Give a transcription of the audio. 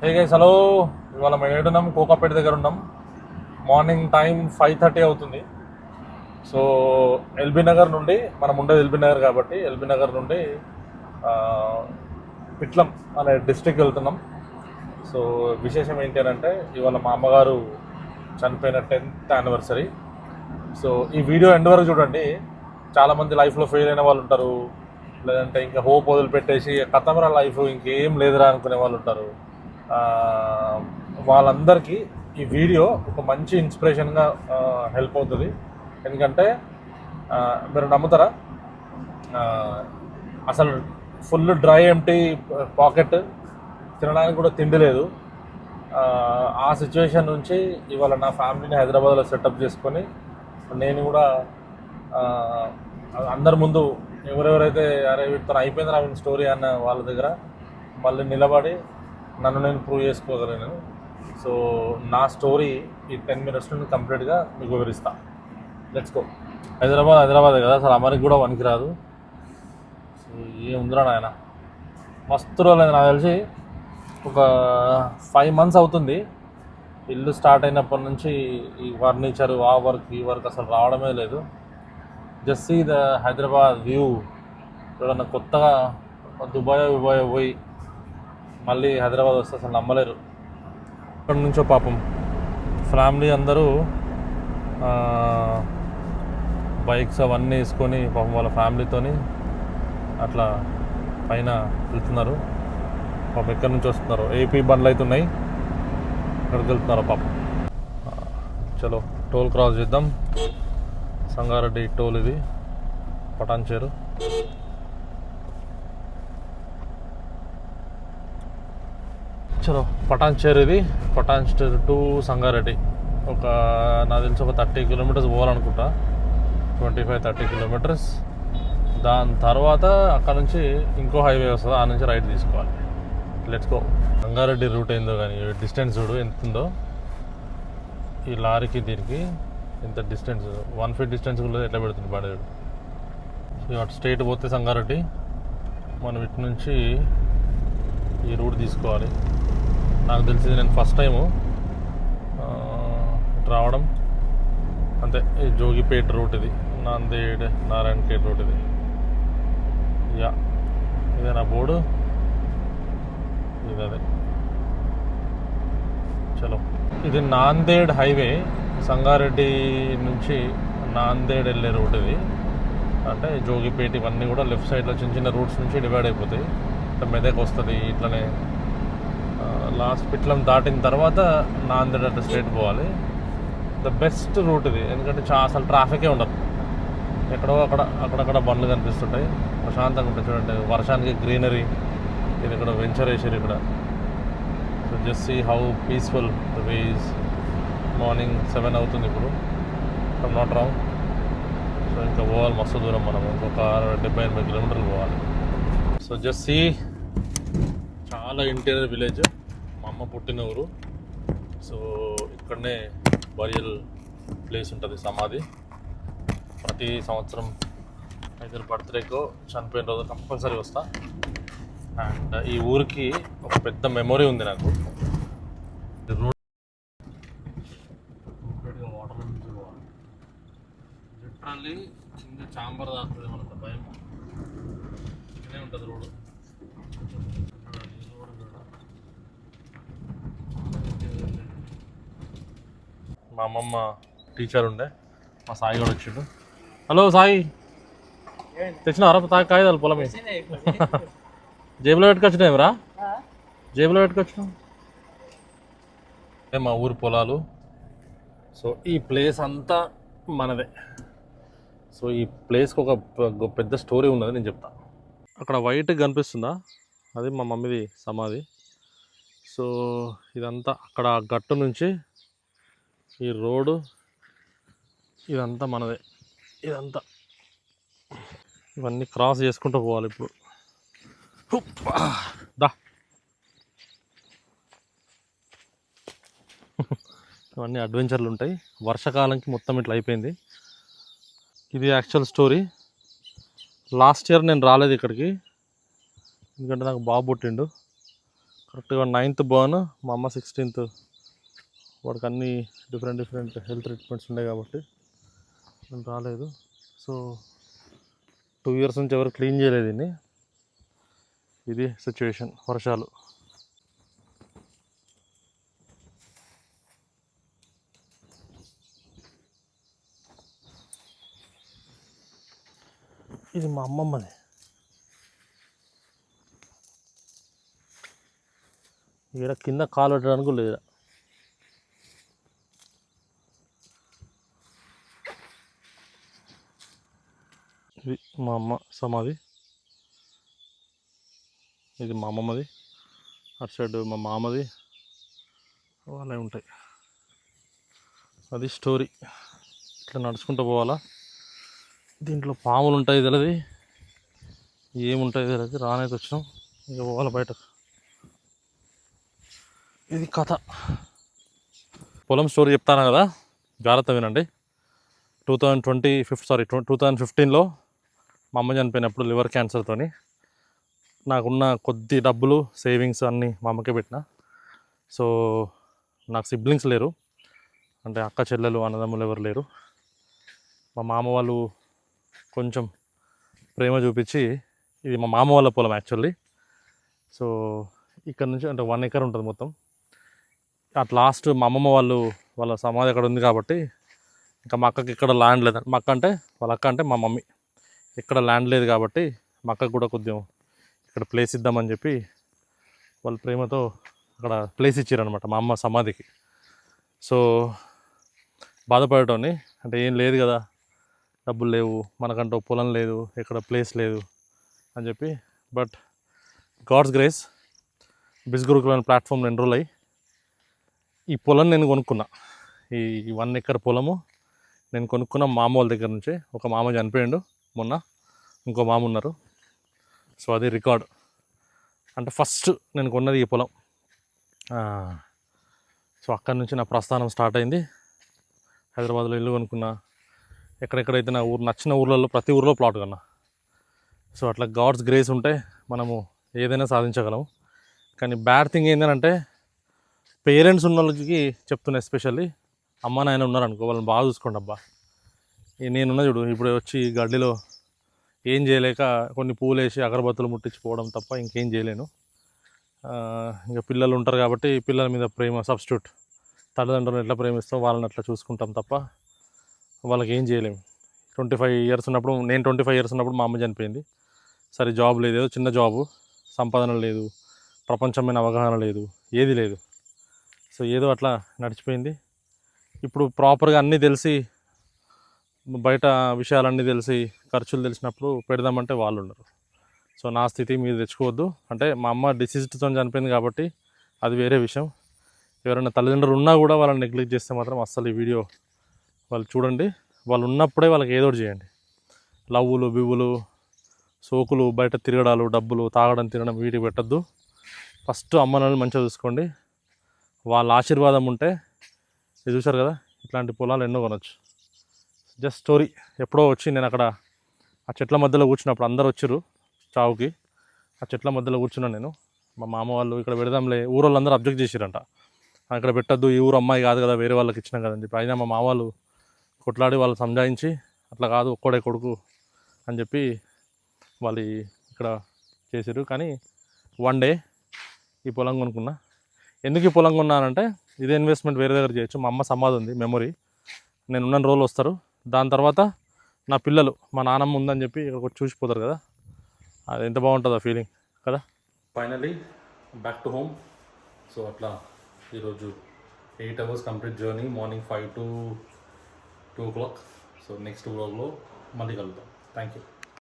Hey guys, hello. ఇవాళ మేము ఏడున్నాం, కోకాపేట దగ్గర ఉన్నాం. మార్నింగ్ టైం 5:30 అవుతుంది. సో ఎల్బీ నగర్ నుండి, మనం ఉండేది ఎల్బీ నగర్ కాబట్టి ఎల్బీ నగర్ నుండి ఆ, పిట్లం అనే డిస్ట్రిక్ట్ వెళ్తున్నాం. సో విశేషం ఏంటి అని అంటే, ఇవాళ మా అమ్మగారు చనిపోయిన 10th యానివర్సరీ. సో ఈ వీడియో ఎండ్ వరకు చూడండి. చాలామంది లైఫ్లో ఫెయిల్ అయిన వాళ్ళు ఉంటారు, లేదంటే ఇంకా హోప్ వదిలిపెట్టేసి కథమరా లైఫ్ ఇంకేం లేదురా అనుకునే వాళ్ళు ఉంటారు. ఆ, వాళ్ళందరికీ ఈ వీడియో ఒక మంచి ఇన్స్పిరేషన్గా హెల్ప్ అవుతుంది. ఎందుకంటే మీరు నమ్ముతారా, ఆ, అసలు ఫుల్ డ్రై ఎంటీ పాకెట్, తినడానికి కూడా తిండి లేదు. ఆ సిచ్యువేషన్ నుంచి ఇవాళ నా ఫ్యామిలీని హైదరాబాద్లో సెటప్ చేసుకొని నేను కూడా ఆ, అందరి ముందు ఎవరెవరైతే అరే వీటితో అయిపోయింది నా స్టోరీ అన్న వాళ్ళ దగ్గర మళ్ళీ నిలబడి నన్ను నేను ప్రూవ్ చేసుకోగలను. సో నా స్టోరీ ఈ 10 minutes నుండి కంప్లీట్గా మీకు వివరిస్తా. Let's go. హైదరాబాద్ కదా, అసలు అమరికి కూడా వనికి రాదు. సో ఏముందిరా నాయన, మస్తు రోజులు నాకు తెలిసి ఒక 5 months అవుతుంది. ఇల్లు స్టార్ట్ అయినప్పటి నుంచి ఈ ఫర్నిచర్, ఆ వర్క్ ఈ వర్క్ అసలు రావడమే లేదు. Just see the Hyderabad view. ఎవరన్నా కొత్తగా దుబాయ్ పోయి మళ్ళీ హైదరాబాద్ వస్తే అసలు నమ్మలేరు. అక్కడి నుంచో పాపం ఫ్యామిలీ అందరూ బైక్స్ అవన్నీ వేసుకొని పాపం వాళ్ళ ఫ్యామిలీతోని అట్లా పైన వెళ్తున్నారు. పాపం ఎక్కడి నుంచి వస్తున్నారు, ఏపీ బండ్లు అయితే ఉన్నాయి, ఎక్కడికి వెళ్తున్నారు పాపం. చలో టోల్ క్రాస్ చేద్దాం. సంగారెడ్డి టోల్ ఇది, పటాన్చేరు. చలో పటాన్చేరు ఇది, పటాన్చేరు టు సంగారెడ్డి ఒక నాకు తెలిసి ఒక 30 kilometers పోవాలనుకుంటా, 25-30 kilometers. దాని తర్వాత అక్కడ నుంచి ఇంకో హైవే వస్తుంది, ఆ నుంచి రైట్ తీసుకోవాలి. Let's go. సంగారెడ్డి రూట్ ఏందో కానీ డిస్టెన్స్ చూడు ఎంత ఉందో. ఈ లారీకి దీనికి ఎంత డిస్టెన్స్, 1 feet డిస్టెన్స్ కూడా ఎట్లా పెడుతుంది బండి. సో అటు స్ట్రైట్ పోతే సంగారెడ్డి, మనం ఇటు నుంచి ఈ రూట్ తీసుకోవాలి. నాకు తెలిసింది నేను ఫస్ట్ టైము రావడం అంతే. ఈ జోగిపేట రూట్ ఇది, నాందేడ్ నారాయణఖేడ్ రూట్ ఇది. యా ఇదే నా బోర్డు, ఇది అదే. చలో ఇది నాందేడ్ హైవే, సంగారెడ్డి నుంచి నాందేడ్ వెళ్ళే రూట్ ఇది. అంటే జోగిపేట ఇవన్నీ కూడా లెఫ్ట్ సైడ్లో చిన్న చిన్న రూట్స్ నుంచి డివైడ్ అయిపోతాయి. ఇట్లా మెదక్ వస్తుంది, ఇట్లనే లాస్ట్ పిట్లం దాటిన తర్వాత నాందేడ్ అంటే స్ట్రైట్ పోవాలి. ద బెస్ట్ రూట్ ఇది, ఎందుకంటే అసలు ట్రాఫికే ఉండదు. ఎక్కడో అక్కడక్కడ బండ్లు కనిపిస్తుంటాయి, ప్రశాంతంగా ఉంటాయి. చూడండి వర్షానికి గ్రీనరీ, ఇది ఇక్కడ వెంచర్ వేసారు ఇక్కడ. So just see how peaceful the way is. Morning 7 అవుతుంది ఇప్పుడు, ఫ్రమ్ నాట్ రాంగ్. సో ఇంకా పోవాలి మస్తు దూరం, మనం ఇంకొక 70-80 kilometers పోవాలి. సో జస్ట్ సీ, చాలా ఇంటీరియర్ విలేజ్, మా అమ్మ పుట్టిన ఊరు. సో ఇక్కడనే బరియల్ ప్లేస్ ఉంటుంది, సమాధి. ప్రతి సంవత్సరం అయితే బర్త్డేకో చనిపోయిన రోజు కంపల్సరీ వస్తా. అండ్ ఈ ఊరికి ఒక పెద్ద మెమొరీ ఉంది నాకు. రోడ్ వాటర్ నుంచి పోవాలి, లిటరల్లీ కింద చాంబర్ దాస్తుంది, మనకు భయం ఇక్కడే ఉంటుంది రోడ్డు. మా అమ్మమ్మ టీచర్ ఉండే, మా సాయి కూడా వచ్చిండు. హలో సాయి, తెచ్చినారా కాగితాలు పొలమే? జేబులో పెట్టుకొచ్చినాం రా, జేబులో పెట్టుకొచ్చినాం. మా ఊరు పొలాలు. సో ఈ ప్లేస్ అంతా మనదే. సో ఈ ప్లేస్కి ఒక పెద్ద స్టోరీ ఉన్నది, నేను చెప్తా. అక్కడ వైట్ కనిపిస్తుందా, అది మా మమ్మీది సమాధి. సో ఇదంతా అక్కడ గట్టు నుంచి ఈ రోడ్డు ఇదంతా మనదే. ఇదంతా ఇవన్నీ క్రాస్ చేసుకుంటూ పోవాలి ఇప్పుడు. దా ఇవన్నీ అడ్వెంచర్లు ఉంటాయి. వర్షాకాలంకి మొత్తం ఇట్లా అయిపోయింది. ఇది యాక్చువల్ స్టోరీ. లాస్ట్ ఇయర్ నేను రాలేదు ఇక్కడికి, ఎందుకంటే నాకు బాబు పుట్టిండు. కరెక్ట్గా 9th బర్న్, మా అమ్మ 16th. వాడికి అన్ని డిఫరెంట్ హెల్త్ ట్రీట్మెంట్స్ ఉన్నాయి కాబట్టి నేను రాలేదు. సో 2 years నుంచి ఎవరు క్లీన్ చేయలేదు దీన్ని. ఇది సిచ్యువేషన్. వర్షాలు. ఇది మా అమ్మమ్మది. ఇక్కడ కింద కాలు పెట్టడానికి లేదు. ఇది మా అమ్మ సమాధి. ఇది మా అమ్మమ్మది. అటు సైడ్ మా మామది. వాళ్ళే ఉంటాయి. అది స్టోరీ. ఇట్లా నడుచుకుంటూ పోవాలా. దీంట్లో పాములు ఉంటాయి తెలియదు, ఏముంటాయి తెలియదు. రానైతే వచ్చినాం, ఇక పోవాలి బయటకు. ఇది కథ. పొలం స్టోరీ చెప్తాను కదా, జాగ్రత్త వినండి. 2015లో మా అమ్మ చనిపోయినప్పుడు లివర్ క్యాన్సర్తో నాకున్న కొద్ది డబ్బులు సేవింగ్స్ అన్నీ మా అమ్మకే పెట్టిన. సో నాకు సిబ్లింగ్స్ లేరు, అంటే అక్క చెల్లెలు అన్నదమ్ములు ఎవరు లేరు. మా మామ వాళ్ళు కొంచెం ప్రేమ చూపించి, ఇది మా మామ వాళ్ళ పొలం యాక్చువల్లీ. సో ఇక్కడ నుంచి అంటే 1 acre ఉంటుంది మొత్తం. అట్ లాస్ట్ మా అమ్మమ్మ వాళ్ళ సమాధి అక్కడ ఉంది కాబట్టి ఇంకా మా అక్కకి ఇక్కడ ల్యాండ్ లేదు. మా అక్క అంటే వాళ్ళ అక్క అంటే మా మమ్మీ. ఇక్కడ ల్యాండ్ లేదు కాబట్టి మా అక్కకు కూడా కొద్దిగా ఇక్కడ ప్లేస్ ఇద్దామని చెప్పి వాళ్ళ ప్రేమతో అక్కడ ప్లేస్ ఇచ్చారనమాట మా అమ్మ సమాధికి. సో బాధపడటోని, అంటే ఏం లేదు కదా, డబ్బులు లేవు, మనకంటూ పొలం లేదు, ఎక్కడ ప్లేస్ లేదు అని చెప్పి. బట్ గాడ్స్ గ్రేస్, బిస్గురుకుల ప్లాట్ఫామ్లో ఎన్రోల్ అయ్యి ఈ పొలం నేను కొనుక్కున్నా. ఈ 1 acre పొలము నేను కొనుక్కున్న మామ వాళ్ళ దగ్గర నుంచే. ఒక మామ చనిపోయాడు మొన్న, ఇంకో మామ ఉన్నారు. సో అది రికార్డ్. అంటే ఫస్ట్ నేను కొన్నది ఈ పొలం. సో అక్కడి నుంచి నా ప్రస్థానం స్టార్ట్ అయింది. హైదరాబాద్లో ఇల్లు కొనుక్కున్నా. ఎక్కడెక్కడైతే నా ఊరు నచ్చిన ఊర్లలో ప్రతి ఊర్లో ప్లాట్ కొన్నా. సో అట్లా గాడ్స్ గ్రేస్ ఉంటే మనము ఏదైనా సాధించగలం. కానీ బ్యాడ్ థింగ్ ఏంటంటే, పేరెంట్స్ ఉన్న వాళ్ళకి చెప్తున్నా, ఎస్పెషల్లీ అమ్మ నాయన ఉన్నారనుకో, వాళ్ళని బాగా చూసుకోండి అబ్బా. నేనున్నా చూడు, ఇప్పుడు వచ్చి గడ్డిలో ఏం చేయలేక కొన్ని పూలు వేసి అగరబత్తులు ముట్టించుకోవడం తప్ప ఇంకేం చేయలేను. ఇంకా పిల్లలు ఉంటారు కాబట్టి పిల్లల మీద ప్రేమ సబ్స్టిట్యూట్. తల్లిదండ్రులను ఎట్లా ప్రేమిస్తాం వాళ్ళని అట్లా చూసుకుంటాం తప్ప వాళ్ళకి ఏం చేయలేము. 25 years ఉన్నప్పుడు, నేను 25 years ఉన్నప్పుడు మా అమ్మ చనిపోయింది. సరే జాబ్ లేదు, ఏదో చిన్న జాబు, సంపాదన లేదు, ప్రపంచమైన అవగాహన లేదు, ఏది లేదు. సో ఏదో అట్లా నడిచిపోయింది. ఇప్పుడు ప్రాపర్గా అన్నీ తెలిసి, బయట విషయాలన్నీ తెలిసి, ఖర్చులు తెలిసినప్పుడు పెడదామంటే వాళ్ళు ఉండరు. సో నా స్థితి మీరు తెచ్చుకోవద్దు. అంటే మా అమ్మ డిసీజ్డ్తో చనిపోయింది కాబట్టి అది వేరే విషయం. ఎవరైనా తల్లిదండ్రులు ఉన్నా కూడా వాళ్ళని నెగ్లెక్ట్ చేస్తే మాత్రం అస్సలు ఈ వీడియో వాళ్ళు చూడండి. వాళ్ళు ఉన్నప్పుడే వాళ్ళకి ఏదో చేయండి. లవ్వులు బివ్వులు సోకులు, బయట తిరగడాలు, డబ్బులు, తాగడం, తినడం వీటికి పెట్టద్దు. ఫస్ట్ అమ్మ నాన్నని మంచిగా చూసుకోండి. వాళ్ళ ఆశీర్వాదం ఉంటే, ఇది చూసారు కదా, ఇట్లాంటి పొలాలు ఎన్నో కొనొచ్చు. Just story. ఎప్పుడో వచ్చి నేను అక్కడ ఆ చెట్ల మధ్యలో కూర్చున్నప్పుడు అందరు వచ్చారు చావుకి. ఆ చెట్ల మధ్యలో కూర్చున్నాను నేను. మా మామ వాళ్ళు ఇక్కడ పెడదాంలే, ఊరోళ్ళందరూ అబ్జెక్ట్ చేసిరంట, ఇక్కడ పెట్టద్దు, ఈ ఊరు అమ్మాయి కాదు కదా, వేరే వాళ్ళకి ఇచ్చినాం కదని చెప్పి. అయినా మా మామ వాళ్ళు కొట్లాడి వాళ్ళు సంజాయించి, అట్లా కాదు ఒక్కడే కొడుకు అని చెప్పి వాళ్ళు ఇక్కడ చేశారు. కానీ 1 day ఈ పొలం కొనుక్కున్నా. ఎందుకు ఈ పొలం కొన్నానంటే, ఇదే ఇన్వెస్ట్మెంట్ వేరే దగ్గర చేయొచ్చు. మా అమ్మ సమాధి ఉంది, మెమొరీ. నేను ఉన్న రోజులు వస్తారు, దాని తర్వాత నా పిల్లలు మా నాన్నమ్మ ఉందని చెప్పి ఇక్కడ చూసిపోతారు కదా, అది ఎంత బాగుంటుందో ఫీలింగ్ కదా. Finally back to home. So అట్లా ఈరోజు 8 hours complete journey, morning 5 to 2 o'clock. So next వ్లాగ్లో మళ్ళీ కలుద్దాం. Thank you.